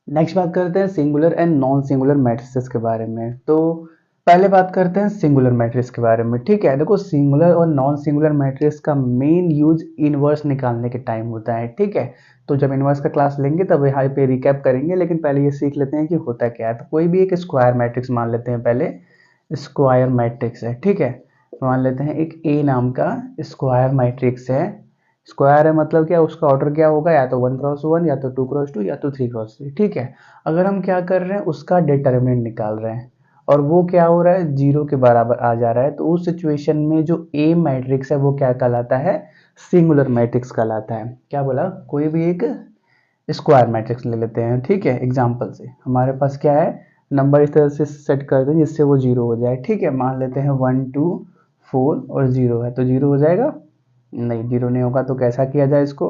Next बात करते हैं singular and non singular matrices के बारे में। तो पहले बात करते हैं सिंगुलर मैट्रिक्स के बारे में। ठीक है, देखो सिंगुलर और नॉन सिंगुलर मैट्रिक्स का मेन यूज इनवर्स निकालने के टाइम होता है। ठीक है, तो जब इनवर्स का क्लास लेंगे तब यहाँ पे रिकैप करेंगे, लेकिन पहले ये सीख लेते हैं कि होता क्या है। तो कोई भी एक स्क्वायर मैट्रिक्स मान लेते हैं, पहले स्क्वायर मैट्रिक्स है। ठीक है, मान लेते हैं एक ए नाम का स्क्वायर मैट्रिक्स है। स्क्वायर है मतलब क्या, उसका ऑर्डर क्या होगा, या तो 1 क्रॉस 1, या तो 2 क्रॉस 2, या तो 3 क्रॉस 3। ठीक है, अगर हम क्या कर रहे हैं, उसका डिटर्मिनेंट निकाल रहे हैं और वो क्या हो रहा है, जीरो के बराबर आ जा रहा है, तो उस सिचुएशन में जो ए मैट्रिक्स है वो क्या कहलाता है, सिंगुलर मैट्रिक्स कहलाता है। क्या बोला, कोई भी एक स्क्वायर मैट्रिक्स ले लेते हैं। ठीक है, एग्जाम्पल से हमारे पास क्या है, नंबर इस तरह से सेट कर दें जिससे वो जीरो हो जाए। ठीक है, मान लेते हैं 1 2 4 और जीरो है, तो जीरो हो जाएगा, नहीं जीरो नहीं होगा, तो कैसा किया जाए, इसको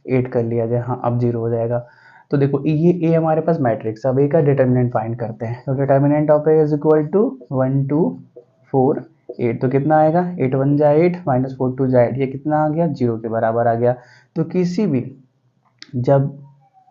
8 कर लिया जाए। हाँ, अब जीरो हो जाएगा। तो देखो ये ए हमारे पास मैट्रिक्स, अब ए का डिटर्मिनेंट फाइंड करते हैं। तो determinant of A is equal to 1 2 4 8, तो कितना आएगा, 8 1 जा 8, -4 2 जा 8, ये कितना आ गया, जीरो के बराबर आ गया। तो किसी भी, जब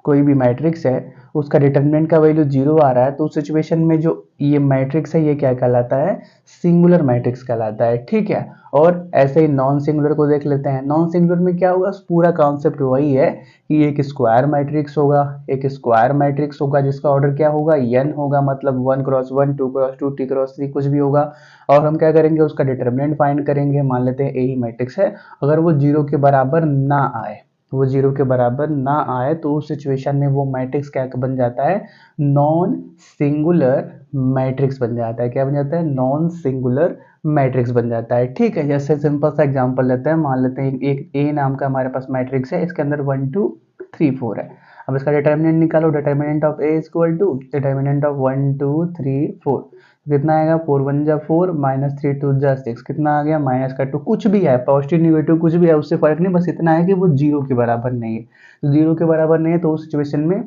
कोई भी मैट्रिक्स है उसका डिटर्मिनेंट का वैल्यू जीरो आ रहा है, तो उस सिचुएशन में जो ये मैट्रिक्स है ये क्या कहलाता है, सिंगुलर मैट्रिक्स कहलाता है। ठीक है, और ऐसे ही नॉन सिंगुलर को देख लेते हैं। नॉन सिंगुलर में क्या होगा, पूरा कॉन्सेप्ट वही है कि एक स्क्वायर मैट्रिक्स होगा, एक स्क्वायर मैट्रिक्स होगा जिसका ऑर्डर क्या होगा, n होगा, मतलब 1 क्रॉस 1 2 क्रॉस 2 3 क्रॉस 3 कुछ भी होगा। और हम क्या करेंगे, उसका डिटर्मिनेंट फाइंड करेंगे। मान लेते हैं ए ही मैट्रिक्स है, अगर वो जीरो के बराबर ना आए, वो जीरो के बराबर ना आए, तो उस सिचुएशन में वो मैट्रिक्स क्या बन जाता है, नॉन सिंगुलर मैट्रिक्स बन जाता है। क्या बन जाता है, नॉन सिंगुलर मैट्रिक्स बन जाता है। ठीक है, जैसे सिंपल सा एग्जांपल लेते हैं। मान लेते हैं एक ए नाम का हमारे पास मैट्रिक्स है, इसके अंदर 1 2 3 4 है। अब इसका डिटर्मिनेंट निकालो, determinant of A equal to determinant of 1 2 3 4, कितना आएगा, 4 1 जा 4, -3 2 जा 6, कितना आ गया, -2। कुछ भी है, पॉजिटिव निगेटिव कुछ भी है, उससे फर्क नहीं, बस इतना है कि वो जीरो के बराबर नहीं है। तो जीरो के बराबर नहीं है, तो उस सिचुएशन में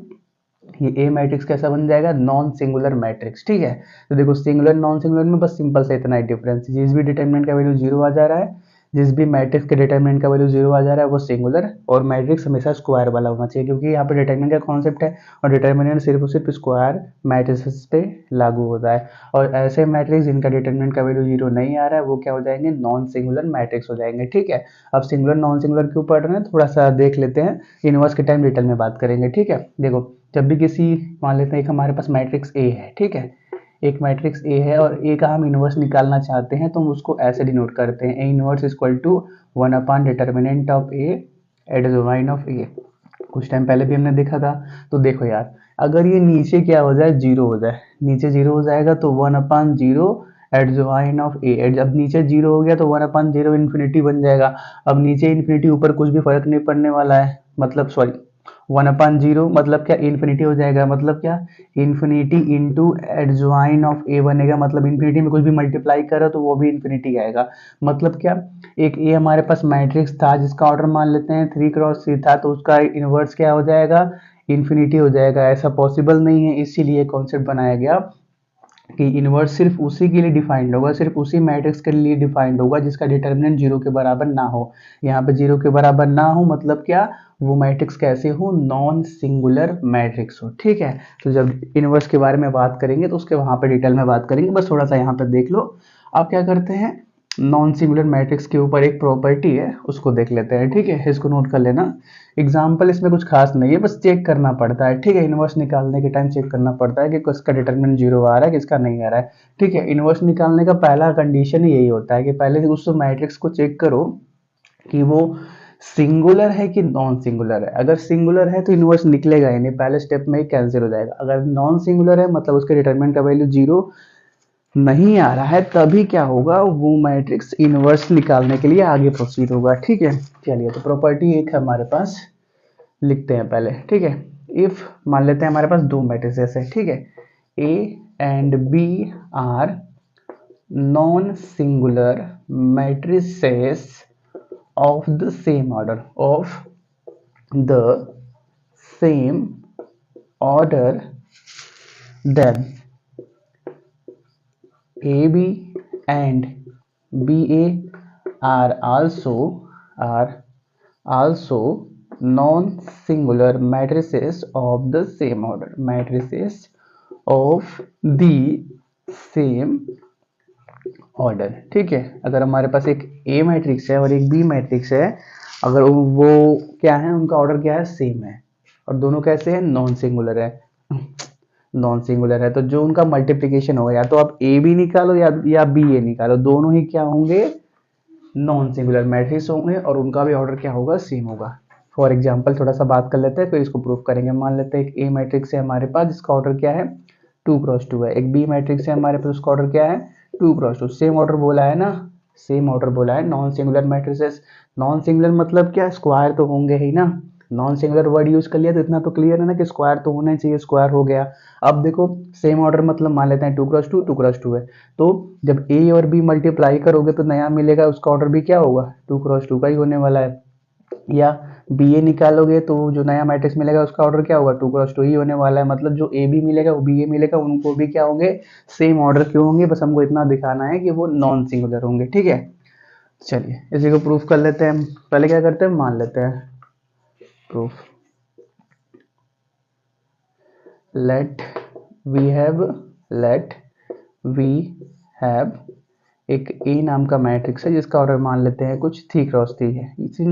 ये ए मैट्रिक्स कैसा बन जाएगा, नॉन सिंगुलर मैट्रिक्स। ठीक है, तो देखो सिंगुलर नॉन सिंगुलर में बस सिंपल से इतना ही डिफरेंस, जिस भी डिटर्मिनेंट का वैल्यू जीरो आ जा रहा है, जिस भी मैट्रिक्स के डिटर्मिनेंट का वैल्यू जीरो आ जा रहा है वो सिंगुलर, और मैट्रिक्स हमेशा स्क्वायर वाला होना चाहिए, क्योंकि यहाँ पे डिटर्मिनेंट का कॉन्सेप्ट है और डिटर्मिनेंट सिर्फ और सिर्फ स्क्वायर मैट्रिक्स पे लागू होता है। और ऐसे मैट्रिक्स जिनका डिटर्मिनेंट का वैल्यू जीरो नहीं आ रहा है वो क्या हो जाएंगे, नॉन सिंगुलर मैट्रिक्स हो जाएंगे। ठीक है, अब सिंगुलर नॉन सिंगुलर क्यों पढ़ रहे हैं, थोड़ा सा देख लेते हैं, इनवर्स के टाइम डिटेल में बात करेंगे। ठीक है, देखो जब भी किसी, मान लेते हैं एक हमारे पास मैट्रिक्स ए है। ठीक है, एक मैट्रिक्स ए है और ए का हम इनवर्स निकालना चाहते हैं, तो हम उसको ऐसे डिनोट करते हैं, A inverse equal to 1 determinant of A at determine of A. कुछ टाइम पहले भी हमने देखा था। तो देखो यार, अगर ये नीचे क्या हो जाए, जीरो हो जाए, नीचे जीरो हो जाएगा तो 1/0 एट ज्वाइन ऑफ ए। जब नीचे जीरो हो गया तो 1/0 इन्फिनिटी बन जाएगा। अब नीचे इन्फिनिटी ऊपर कुछ भी फर्क नहीं पड़ने वाला है, मतलब सॉरी 1/0 मतलब क्या, इन्फिनिटी हो जाएगा, मतलब क्या, इन्फिनिटी इंटू एडजॉइन ऑफ ए बनेगा, मतलब इन्फिनिटी में कुछ भी मल्टीप्लाई करो तो वो भी इन्फिनिटी आएगा। मतलब क्या, एक ए हमारे पास मैट्रिक्स था जिसका ऑर्डर मान लेते हैं 3 क्रॉस 3 था, तो उसका इनवर्स क्या हो जाएगा, इन्फिनिटी हो जाएगा। ऐसा पॉसिबल नहीं है, इसीलिए कॉन्सेप्ट बनाया गया कि इनवर्स सिर्फ उसी के लिए डिफाइंड होगा, सिर्फ उसी मैट्रिक्स के लिए डिफाइंड होगा जिसका डिटर्मिनेंट जीरो के बराबर ना हो। यहाँ पे जीरो के बराबर ना हो मतलब क्या, वो मैट्रिक्स कैसे हो, नॉन सिंगुलर मैट्रिक्स हो। ठीक है, तो जब इनवर्स के बारे में बात करेंगे तो उसके वहां पे डिटेल में बात करेंगे, बस थोड़ा सा यहाँ पे देख लो। आप क्या करते हैं, नॉन सिंगुलर मैट्रिक्स के ऊपर एक प्रॉपर्टी है उसको देख लेते हैं। ठीक है, इसको नोट कर लेना। एग्जाम्पल इसमें कुछ खास नहीं है, बस चेक करना पड़ता है। ठीक है, इनवर्स निकालने के टाइम चेक करना पड़ता है कि किसका डिटरमिनेंट जीरो आ रहा है, किसका नहीं आ रहा है। ठीक है, इनवर्स निकालने का पहला कंडीशन ही यही होता है कि पहले उस मैट्रिक्स को चेक करो कि वो सिंगुलर है कि नॉन सिंगुलर है। अगर सिंगुलर है तो इनवर्स निकलेगा ही नहीं, पहले स्टेप में ही कैंसिल हो जाएगा। अगर नॉन सिंगुलर है मतलब उसके डिटरमिनेंट का वैल्यू जीरो नहीं आ रहा है, तभी क्या होगा, वो मैट्रिक्स इनवर्स निकालने के लिए आगे प्रोसीड होगा। ठीक है, चलिए तो प्रॉपर्टी एक है हमारे पास, लिखते हैं पहले। ठीक है, इफ मान लेते हैं हमारे पास दो मैट्रिसेस है। ठीक है, A and B are non singular matrices of the same order, of the same order, then AB and BA are also non singular matrices of the same order, matrices of the same order. ठीक है, अगर हमारे पास एक ए matrix है और एक B matrix है, अगर वो क्या है, उनका ऑर्डर क्या है, सेम है, और दोनों कैसे हैं, नॉन सिंगुलर है, नॉन सिंगुलर है, तो जो उनका मल्टीप्लिकेशन होगा, या तो आप ए बी निकालो या बी ए निकालो, दोनों ही क्या होंगे, नॉन सिंगुलर मैट्रिक्स होंगे, और उनका भी ऑर्डर क्या होगा, सेम होगा। फॉर एग्जाम्पल थोड़ा सा बात कर लेते हैं, फिर इसको प्रूफ करेंगे। मान लेते हैं एक ए मैट्रिक्स है हमारे पास, जिसका ऑर्डर क्या है, 2x2 है। एक बी मैट्रिक्स है हमारे पास, उसका ऑर्डर क्या है, 2x2। सेम ऑर्डर बोला है ना, सेम ऑर्डर बोला है। Non singular matrices, non singular मतलब क्या, स्क्वायर तो होंगे ही ना। नॉन सिंगुलर वर्ड यूज कर लिया तो इतना तो क्लियर है ना कि स्क्वायर तो होना चाहिए, स्क्वायर हो गया। अब देखो सेम ऑर्डर मतलब मान लेते हैं 2x2, 2x2 है, तो जब ए और बी मल्टीप्लाई करोगे तो नया मिलेगा, उसका ऑर्डर भी क्या होगा, 2x2 का ही होने वाला है। या बी ए निकालोगे तो जो नया मैट्रिक्स मिलेगा उसका ऑर्डर क्या होगा, 2x2 ही होने वाला है। मतलब जो ए बी मिलेगा वो बी ए मिलेगा, उनको भी क्या होंगे, सेम ऑर्डर क्यों होंगे, बस हमको इतना दिखाना है कि वो नॉन सिंगुलर होंगे। ठीक है, चलिए इसी को प्रूफ कर लेते हैं। पहले क्या करते हैं, मान लेते हैं प्रूफ। लेट वी हैव एक ए नाम का मैट्रिक्स है, जिसका ऑर्डर मान लेते हैं कुछ 3x3 है, इसी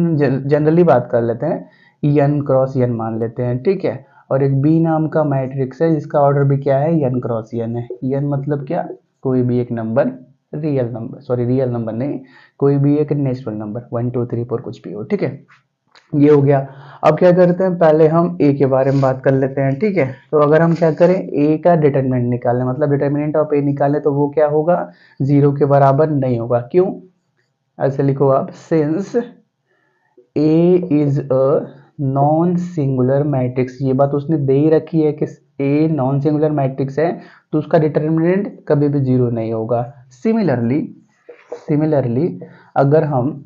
जनरली बात कर लेते हैं, n क्रॉस n मान लेते हैं। ठीक है, और एक बी नाम का मैट्रिक्स है, जिसका ऑर्डर भी क्या है, n क्रॉस n है। n मतलब क्या, कोई भी एक number, real number, sorry real number नहीं, कोई भी एक नेचुरल नंबर, 1 2 3 4 कुछ भी हो। ठीक है, ये हो गया। अब क्या करते हैं, पहले हम ए के बारे में बात कर लेते हैं। ठीक है, तो अगर हम क्या करें, ए का डिटरमिनेंट निकालें, मतलब डिटरमिनेंट ऑफ ए निकालें, तो वो क्या होगा, 0 के बराबर नहीं होगा। क्यों, ऐसे लिखो आप, since A is a non singular matrix, ये बात उसने दे ही रखी है कि ए नॉन सिंगुलर मैट्रिक्स है, तो उसका डिटरमिनेंट कभी भी 0 नहीं होगा। सिमिलरली अगर हम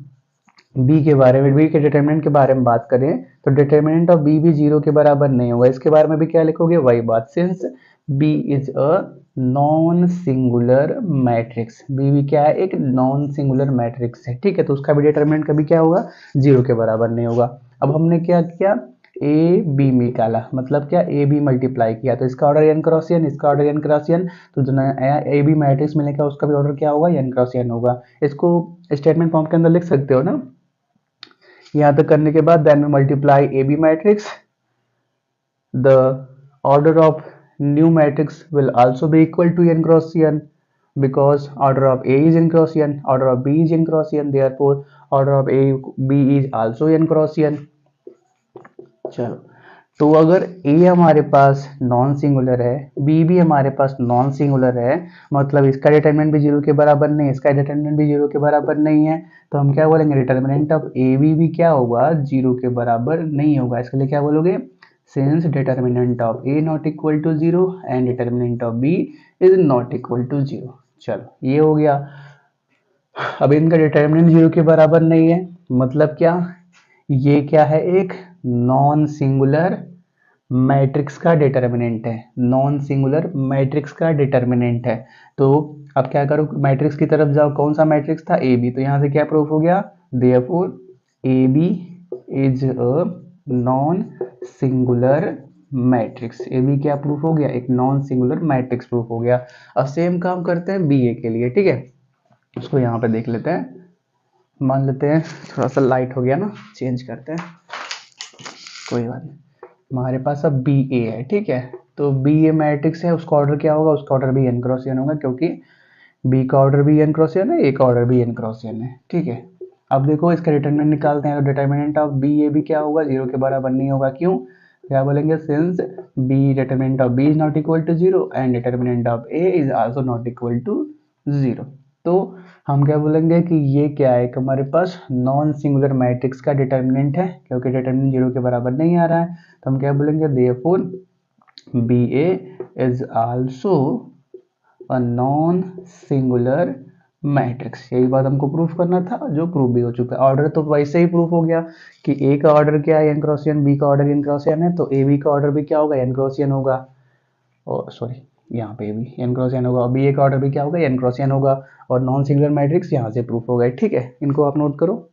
बी के बारे में, बी के डिटरमिनेंट के बारे में बात करें, तो डिटरमिनेंट ऑफ बी भी 0 के बराबर नहीं होगा। इसके बारे में भी क्या लिखोगे, वही बात, since B is a non singular matrix, B भी क्या है, एक नॉन सिंगुलर मैट्रिक्स है। ठीक है, तो उसका भी डिटरमिनेंट कभी क्या होगा, 0 के बराबर नहीं होगा। अब हमने क्या किया, ए बी निकाला, मतलब क्या, ए बी मल्टीप्लाई किया, तो इसका ऑर्डर एन क्रॉस एन, इसका ऑर्डर एन क्रॉस एन, तो जो नया ए बी मैट्रिक्स मिलेगा उसका भी ऑर्डर क्या होगा, एन क्रॉस एन होगा। इसको स्टेटमेंट फॉर्म के अंदर लिख सकते हो ना। यहाँ तक करने के बाद then multiply A B matrix, the order of new matrix will also be equal to n cross n, because order of A is n cross n, order of B is n cross n, therefore order of A B is also n cross n। चलो, तो अगर A हमारे पास non singular है, B भी हमारे पास non singular है, मतलब इसका डिटरमिनेंट भी 0 के बराबर नहीं, इसका डिटरमिनेंट भी 0 के बराबर नहीं है, तो हम क्या बोलेंगे, डिटरमिनेंट ऑफ ए बी भी क्या होगा, 0 के बराबर नहीं होगा। इसके लिए क्या बोलोगे, since determinant of a not equal to 0 and determinant of b is not equal to 0। चलो ये हो गया। अब इनका डिटरमिनेंट 0 के बराबर नहीं है, मतलब क्या, ये क्या है, एक नॉन सिंगुलर मैट्रिक्स का डिटरमिनेंट है, नॉन सिंगुलर मैट्रिक्स का डिटरमिनेंट है। तो अब क्या करो, मैट्रिक्स की तरफ जाओ, कौन सा मैट्रिक्स था, ए बी, तो यहाँ से क्या प्रूफ हो गया, therefore A B is a non singular matrix. A B क्या प्रूफ हो गया, एक नॉन सिंगुलर मैट्रिक्स प्रूफ हो गया। अब सेम काम करते हैं बी ए के लिए। ठीक है, उसको यहाँ पे देख लेते हैं, मान लेते हैं थोड़ा सा लाइट हो गया ना, चेंज करते हैं, कोई बात नहीं। हमारे पास अब बी ए है। ठीक है, तो बी ए मैट्रिक्स है, उसका ऑर्डर क्या होगा, उसका ऑर्डर भी एन क्रॉस एन होगा, क्योंकि बी का ऑर्डर भी एन क्रॉस एन है, ए का ऑर्डर भी एन क्रॉस एन है। ठीक है, अब देखो इसका डिटरमिनेंट निकालते हैं, तो डिटरमिनेंट ऑफ बी ए भी क्या होगा, 0 के बराबर नहीं होगा। क्यों, क्या बोलेंगे, since B determinant of B is not equal to 0 and determinant of A is also not equal to 0। तो हम क्या बोलेंगे कि ये क्या है, कि हमारे पास नॉन सिंगुलर मैट्रिक्स का डिटरमिनेंट है, क्योंकि डिटरमिनेंट 0 के बराबर नहीं आ रहा है, तो हम क्या बोलेंगे, therefore B A is also a non singular matrix. यही बात हमको प्रूफ करना था, जो प्रूफ भी हो चुका है। ऑर्डर तो वैसे ही प्रूफ हो गया कि ए का ऑर्डर क्या है, एन क्रॉस एन, बी का ऑर्डर एन क्रॉस एन है, तो ए बी का ऑर्डर भी क्या होगा, एन क्रॉस एन होगा, और सॉरी यहाँ पे भी एन क्रॉस एन होगा, और बी ए का ऑर्डर भी क्या होगा, एन क्रॉस एन होगा, और नॉन सिंगुलर मैट्रिक्स यहाँ से प्रूफ हो गए। ठीक है, इनको आप नोट करो।